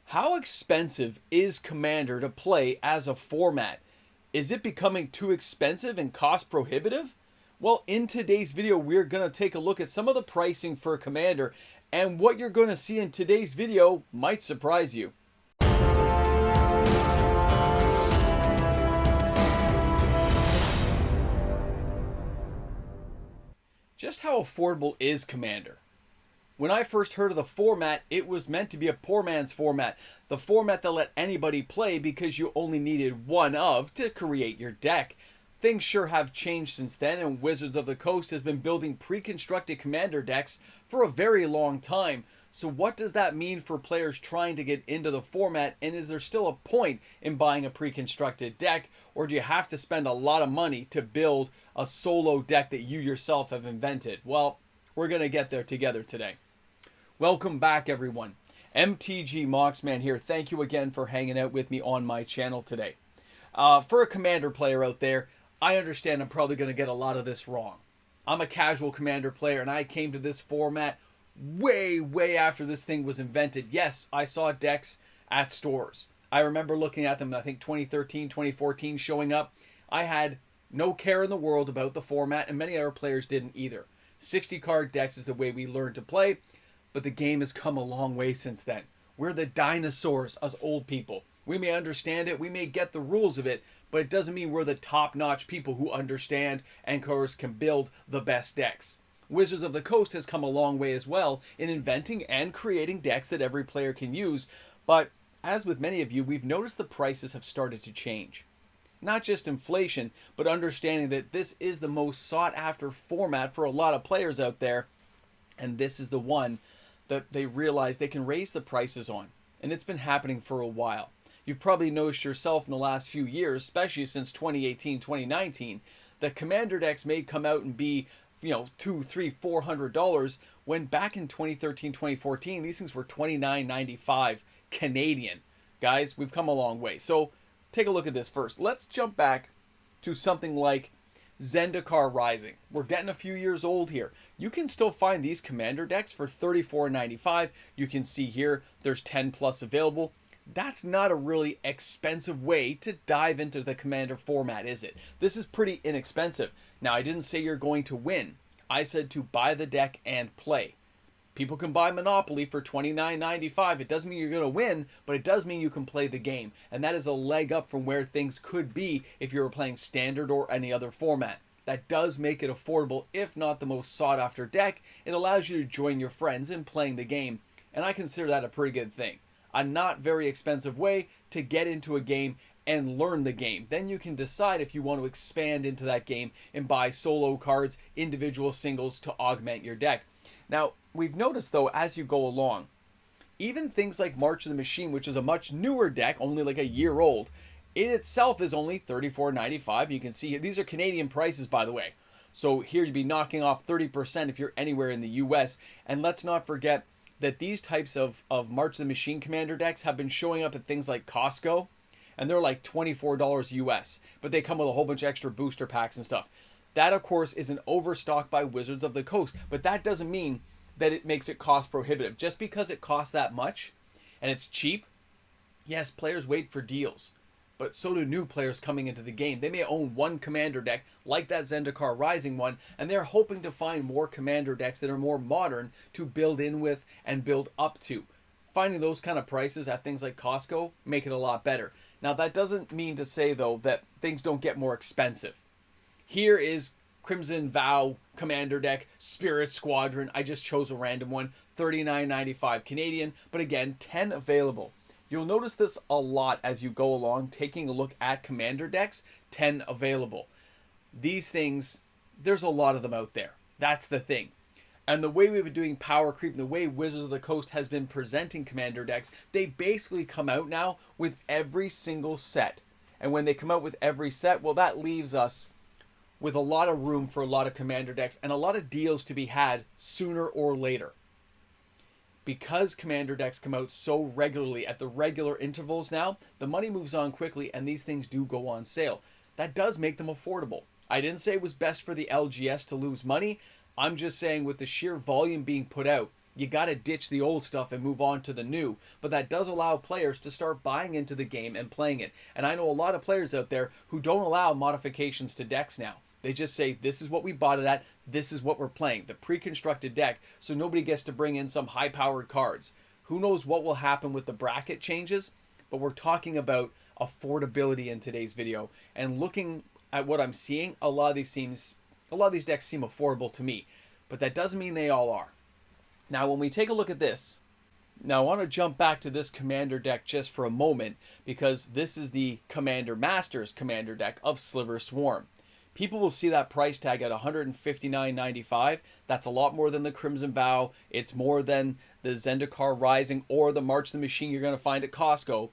How expensive is Commander to play as a format? Is it becoming too expensive and cost prohibitive? Well, in today's video, we're going to take a look at some of the pricing for Commander, and what you're going to see in today's video might surprise you. Just how affordable is Commander? When I first heard of the format, it was meant to be a poor man's format. The format that let anybody play because you only needed one of to create your deck. Things sure have changed since then, and Wizards of the Coast has been building pre-constructed Commander decks for a very long time. So what does that mean for players trying to get into the format, and is there still a point in buying a pre-constructed deck, or do you have to spend a lot of money to build a solo deck that you yourself have invented? Well, we're going to get there together today. Welcome back, everyone. MTG Moxman here. Thank you again for hanging out with me on my channel today. For a Commander player out there, I understand I'm probably going to get a lot of this wrong. I'm a casual Commander player, and I came to this format way after this thing was invented. Yes, I saw decks at stores. I remember looking at them, I think 2013, 2014, showing up. I had no care in the world about the format, and many other players didn't either. 60-card decks is the way we learned to play. But the game has come a long way since then. We're the dinosaurs, us old people. We may understand it, we may get the rules of it, but it doesn't mean we're the top-notch people who understand and, of course, can build the best decks. Wizards of the Coast has come a long way as well in inventing and creating decks that every player can use. But as with many of you, we've noticed the prices have started to change. Not just inflation, but understanding that this is the most sought-after format for a lot of players out there, and this is the one that they realize they can raise the prices on. And it's been happening for a while. You've probably noticed yourself in the last few years, especially since 2018, 2019, that Commander decks may come out and be, $200, $300, $400, when back in 2013, 2014, these things were $29.95 Canadian. Guys, we've come a long way. So take a look at this first. Let's jump back to something like Zendikar Rising. We're getting a few years old here. You can still find these Commander decks for $34.95. You can see here there's 10 plus available. That's not a really expensive way to dive into the Commander format, is it? This is pretty inexpensive. Now, I didn't say you're going to win. I said to buy the deck and play. People can buy Monopoly for $29.95. It doesn't mean you're going to win, but it does mean you can play the game. And that is a leg up from where things could be if you were playing Standard or any other format. That does make it affordable, if not the most sought after deck. It allows you to join your friends in playing the game, and I consider that a pretty good thing. A not very expensive way to get into a game and learn the game. Then you can decide if you want to expand into that game and buy solo cards, individual singles to augment your deck. Now, we've noticed, though, as you go along, even things like March of the Machine, which is a much newer deck, only like a year old, it itself is only $34.95. You can see here, these are Canadian prices, by the way. So here you'd be knocking off 30% if you're anywhere in the US. And let's not forget that these types of March of the Machine Commander decks have been showing up at things like Costco, and they're like $24 US. But they come with a whole bunch of extra booster packs and stuff. That, of course, is an overstock by Wizards of the Coast, but that doesn't mean that it makes it cost prohibitive. Just because it costs that much and it's cheap, yes, players wait for deals, but so do new players coming into the game. They may own one Commander deck, like that Zendikar Rising one, and they're hoping to find more Commander decks that are more modern to build in with and build up to. Finding those kind of prices at things like Costco make it a lot better. Now, that doesn't mean to say, though, that things don't get more expensive. Here is Crimson Vow Commander deck, Spirit Squadron. I just chose a random one, $39.95 Canadian, but again, 10 available. You'll notice this a lot as you go along, taking a look at Commander decks, 10 available. These things, there's a lot of them out there. That's the thing. And the way we've been doing power creep, and the way Wizards of the Coast has been presenting Commander decks, they basically come out now with every single set. And when they come out with every set, well, that leaves us with a lot of room for a lot of Commander decks and a lot of deals to be had sooner or later. Because Commander decks come out so regularly at the regular intervals now, the money moves on quickly and these things do go on sale. That does make them affordable. I didn't say it was best for the LGS to lose money. I'm just saying with the sheer volume being put out, You got to ditch the old stuff and move on to the new. But that does allow players to start buying into the game and playing it. And I know a lot of players out there who don't allow modifications to decks now. They just say, this is what we bought it at, this is what we're playing, the pre-constructed deck, so nobody gets to bring in some high-powered cards. Who knows what will happen with the bracket changes, but we're talking about affordability in today's video. And looking at what I'm seeing, a lot of these decks seem affordable to me, but that doesn't mean they all are. Now, when we take a look at this, now I want to jump back to this Commander deck just for a moment, because this is the Commander Masters Commander deck of Sliver Swarm. People will see that price tag at $159.95. That's a lot more than the Crimson Vow. It's more than the Zendikar Rising or the March the Machine you're going to find at Costco.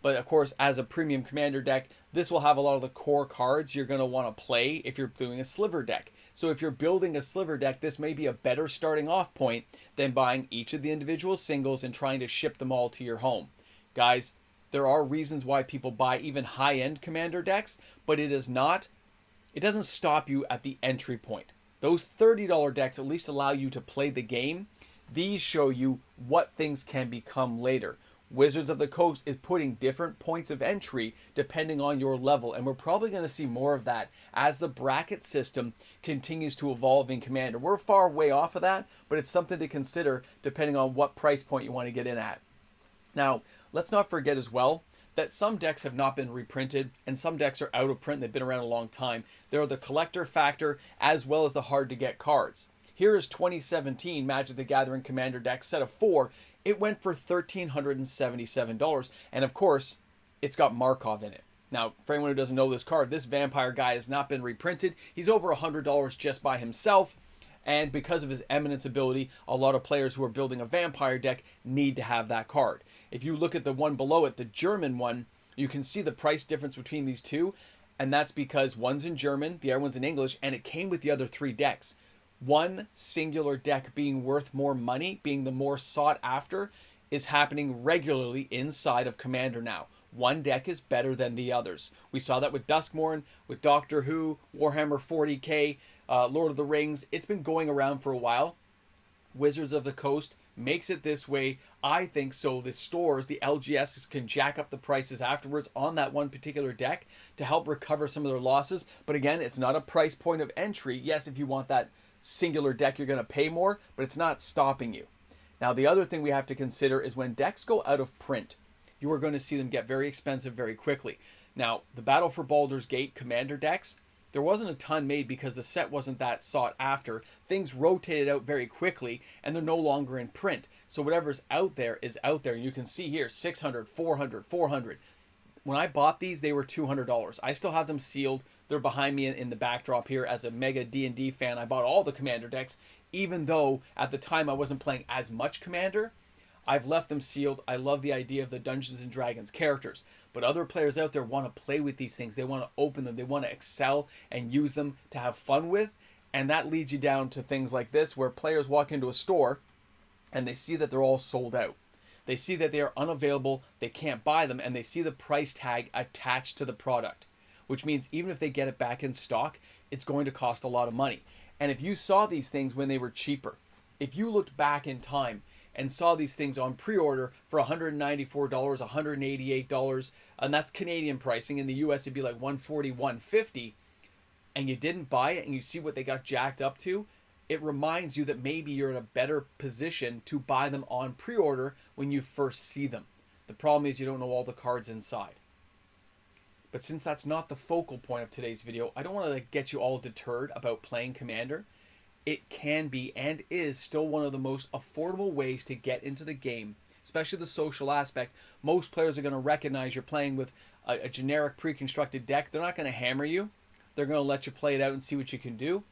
But of course, as a premium Commander deck, this will have a lot of the core cards you're going to want to play if you're doing a Sliver deck. So if you're building a Sliver deck, this may be a better starting off point than buying each of the individual singles and trying to ship them all to your home. Guys, there are reasons why people buy even high-end Commander decks, but it doesn't stop you at the entry point. Those $30 decks at least allow you to play the game. These show you what things can become later. Wizards of the Coast is putting different points of entry depending on your level, and we're probably going to see more of that as the bracket system continues to evolve in Commander. We're far way off of that, but it's something to consider depending on what price point you want to get in at. Now, let's not forget as well that some decks have not been reprinted and some decks are out of print. They've been around a long time. There are the collector factor as well as the hard to get cards. Here is 2017 Magic the Gathering Commander deck set of 4. It went for $1,377. And of course, it's got Markov in it. Now, for anyone who doesn't know this card, this vampire guy has not been reprinted. He's over $100 just by himself. And because of his Eminence ability, a lot of players who are building a vampire deck need to have that card. If you look at the one below it, the German one, you can see the price difference between these two. And that's because one's in German, the other one's in English, and it came with the other 3 decks. One singular deck being worth more money, being the more sought after, is happening regularly inside of Commander now. One deck is better than the others. We saw that with Duskmourn, with Doctor Who, Warhammer 40k, Lord of the Rings. It's been going around for a while. Wizards of the Coast makes it this way, I think, so the stores, the LGSs, can jack up the prices afterwards on that one particular deck to help recover some of their losses. But again, it's not a price point of entry. Yes, if you want that singular deck, you're going to pay more, but it's not stopping you. Now, the other thing we have to consider is when decks go out of print, you are going to see them get very expensive very quickly. Now, the Battle for Baldur's Gate Commander decks, there wasn't a ton made because the set wasn't that sought after. Things rotated out very quickly, and they're no longer in print. So whatever's out there is out there. You can see here, 600, 400, 400. When I bought these, they were $200. I still have them sealed. They're behind me in the backdrop here. As a mega D&D fan, I bought all the Commander decks, even though at the time I wasn't playing as much Commander. I've left them sealed. I love the idea of the Dungeons & Dragons characters. But other players out there want to play with these things. They want to open them. They want to excel and use them to have fun with. And that leads you down to things like this, where players walk into a store and they see that they're all sold out. They see that they are unavailable, they can't buy them, and they see the price tag attached to the product, which means even if they get it back in stock, it's going to cost a lot of money. And if you saw these things when they were cheaper, if you looked back in time and saw these things on pre-order for $194, $188, and that's Canadian pricing, in the US it'd be like $140, $150, and you didn't buy it and you see what they got jacked up to, it reminds you that maybe you're in a better position to buy them on pre-order when you first see them. The problem is you don't know all the cards inside. But since that's not the focal point of today's video, I don't want to get you all deterred about playing Commander. It can be and is still one of the most affordable ways to get into the game, especially the social aspect. Most players are going to recognize you're playing with a generic pre-constructed deck. They're not going to hammer you. They're going to let you play it out and see what you can do.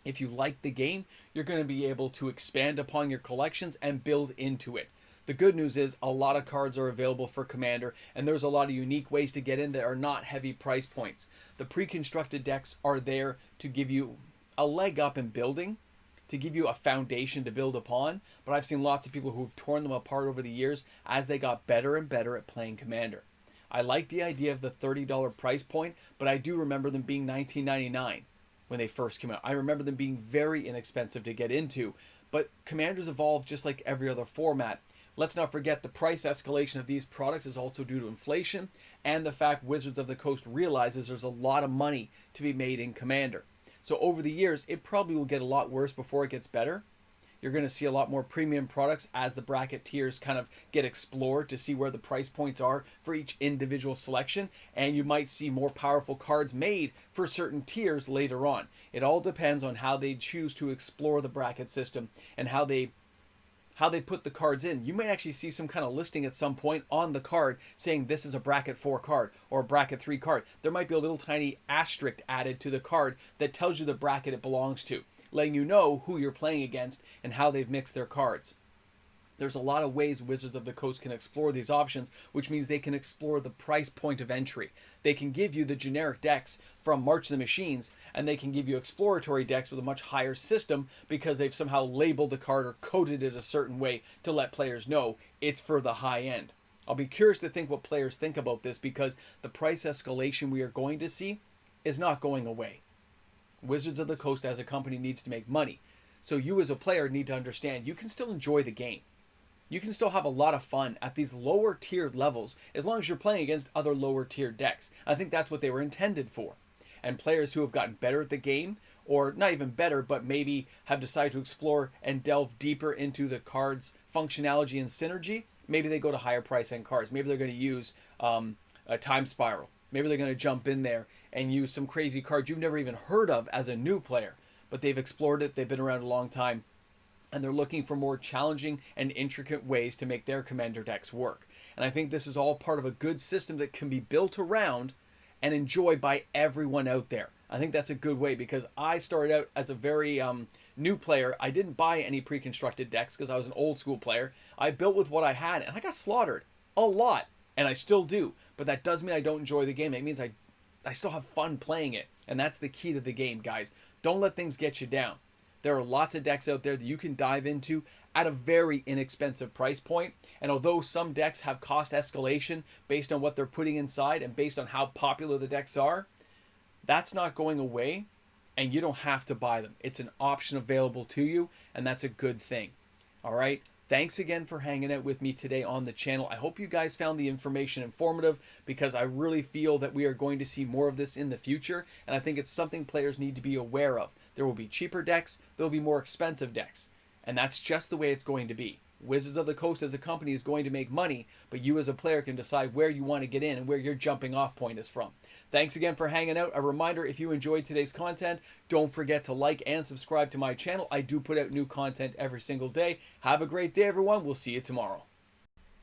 If you like the game, you're going to be able to expand upon your collections and build into it. The good news is a lot of cards are available for Commander, and there's a lot of unique ways to get in that are not heavy price points. The pre-constructed decks are there to give you a leg up in building, to give you a foundation to build upon, but I've seen lots of people who've torn them apart over the years as they got better and better at playing Commander. I like the idea of the $30 price point, but I do remember them being $19.99 when they first came out. I remember them being very inexpensive to get into, But Commander's evolved just like every other format. Let's not forget the price escalation of these products is also due to inflation and the fact Wizards of the Coast realizes there's a lot of money to be made in Commander. So over the years, it probably will get a lot worse before it gets better. You're going to see a lot more premium products as the bracket tiers kind of get explored to see where the price points are for each individual selection. And you might see more powerful cards made for certain tiers later on. It all depends on how they choose to explore the bracket system and how they put the cards in. You might actually see some kind of listing at some point on the card saying this is a bracket 4 card or a bracket 3 card. There might be a little tiny asterisk added to the card that tells you the bracket it belongs to, letting you know who you're playing against and how they've mixed their cards. There's a lot of ways Wizards of the Coast can explore these options, which means they can explore the price point of entry. They can give you the generic decks from March of the Machines, and they can give you exploratory decks with a much higher system because they've somehow labeled the card or coded it a certain way to let players know it's for the high end. I'll be curious to think what players think about this because the price escalation we are going to see is not going away. Wizards of the Coast as a company needs to make money. So you as a player need to understand you can still enjoy the game. You can still have a lot of fun at these lower tiered levels as long as you're playing against other lower tiered decks. I think that's what they were intended for. And players who have gotten better at the game, or not even better, but maybe have decided to explore and delve deeper into the card's functionality and synergy, maybe they go to higher price end cards. Maybe they're going to use a time spiral. Maybe they're going to jump in there and use some crazy cards you've never even heard of as a new player. But they've explored it, they've been around a long time, and they're looking for more challenging and intricate ways to make their Commander decks work. And I think this is all part of a good system that can be built around and enjoyed by everyone out there. I think that's a good way because I started out as a very new player. I didn't buy any pre-constructed decks because I was an old school player. I built with what I had and I got slaughtered a lot, and I still do. But that doesn't mean I don't enjoy the game. It means I still have fun playing it. And that's the key to the game, guys. Don't let things get you down. There are lots of decks out there that you can dive into at a very inexpensive price point. And although some decks have cost escalation based on what they're putting inside and based on how popular the decks are, that's not going away, and you don't have to buy them. It's an option available to you, and that's a good thing. All right? Thanks again for hanging out with me today on the channel. I hope you guys found the information informative because I really feel that we are going to see more of this in the future, and I think it's something players need to be aware of. There will be cheaper decks, there will be more expensive decks, and that's just the way it's going to be. Wizards of the Coast as a company is going to make money, but you as a player can decide where you want to get in and where your jumping off point is from. Thanks again for hanging out. A reminder, if you enjoyed today's content, don't forget to like and subscribe to my channel. I do put out new content every single day. Have a great day, everyone. We'll see you tomorrow.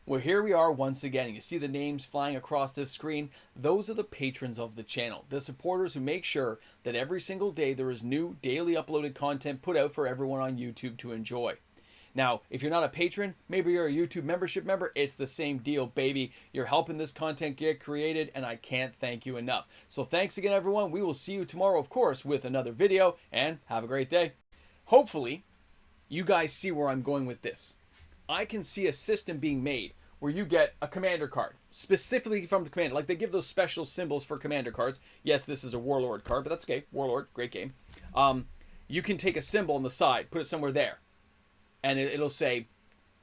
Well, here we are once again. You see the names flying across this screen. Those are the patrons of the channel, the supporters who make sure that every single day there is new daily uploaded content put out for everyone on YouTube to enjoy. Now, if you're not a patron, maybe you're a YouTube membership member, it's the same deal, baby. You're helping this content get created, and I can't thank you enough. So thanks again, everyone. We will see you tomorrow, of course, with another video, and have a great day. Hopefully, you guys see where I'm going with this. I can see a system being made where you get a commander card, specifically from the commander. Like they give those special symbols for commander cards. Yes, this is a warlord card, but that's okay. Warlord, great game. You can take a symbol on the side, put it somewhere there, and it'll say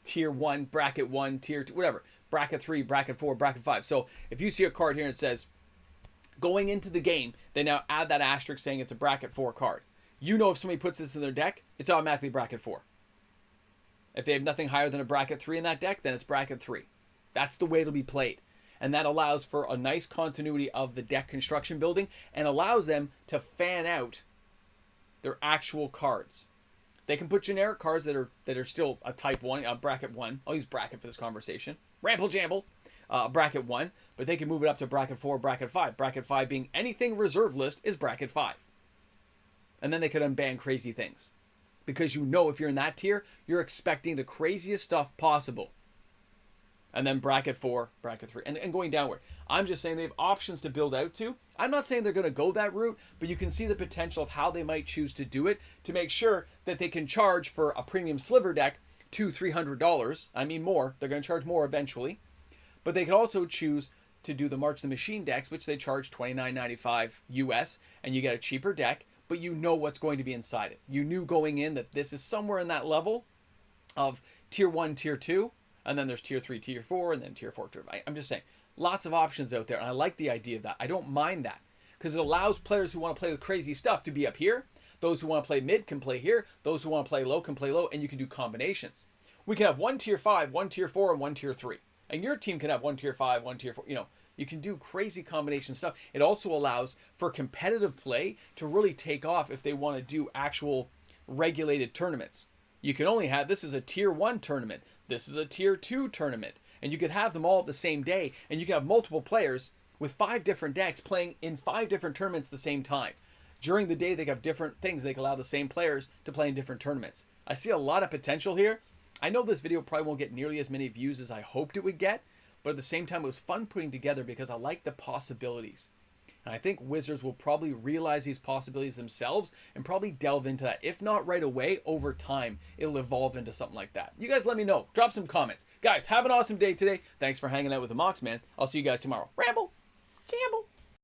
tier 1, bracket 1, tier 2, whatever. Bracket 3, bracket 4, bracket 5. So if you see a card here and it says, going into the game, they now add that asterisk saying it's a bracket 4 card. You know if somebody puts this in their deck, it's automatically bracket 4. If they have nothing higher than a bracket 3 in that deck, then it's bracket 3. That's the way it'll be played. And that allows for a nice continuity of the deck construction building and allows them to fan out their actual cards. They can put generic cards that are still a type 1, a bracket 1. I'll use bracket for this conversation. Ramble jamble. Bracket 1. But they can move it up to bracket 4, bracket 5. Bracket 5 being anything reserve list is bracket 5. And then they could unban crazy things. Because you know if you're in that tier, you're expecting the craziest stuff possible. And then bracket 4, bracket 3, and going downward. I'm just saying they have options to build out to. I'm not saying they're going to go that route, but you can see the potential of how they might choose to do it to make sure that they can charge for a premium sliver deck $200-$300. I mean more. They're going to charge more eventually. But they could also choose to do the March of the Machine decks, which they charge $29.95 US, and you get a cheaper deck, but you know what's going to be inside it. You knew going in that this is somewhere in that level of tier 1, tier 2, and then there's tier 3, tier 4, and then tier 4, tier 5. I'm just saying, lots of options out there, and I like the idea of that. I don't mind that, because it allows players who want to play with crazy stuff to be up here. Those who want to play mid can play here. Those who want to play low can play low, and you can do combinations. We can have one tier 5, one tier 4, and one tier 3. And your team can have one tier 5, one tier 4. You know, you can do crazy combination stuff. It also allows for competitive play to really take off if they want to do actual regulated tournaments. You can only have, this is a tier 1 tournament. This is a tier 2 tournament. And you could have them all the same day. And you can have multiple players with 5 different decks playing in 5 different tournaments at the same time. During the day, they have different things. They can allow the same players to play in different tournaments. I see a lot of potential here. I know this video probably won't get nearly as many views as I hoped it would get, but at the same time, it was fun putting together because I like the possibilities. And I think Wizards will probably realize these possibilities themselves and probably delve into that. If not right away, over time, it'll evolve into something like that. You guys let me know. Drop some comments. Guys, have an awesome day today. Thanks for hanging out with the Mox Man. I'll see you guys tomorrow. Ramble. Gamble.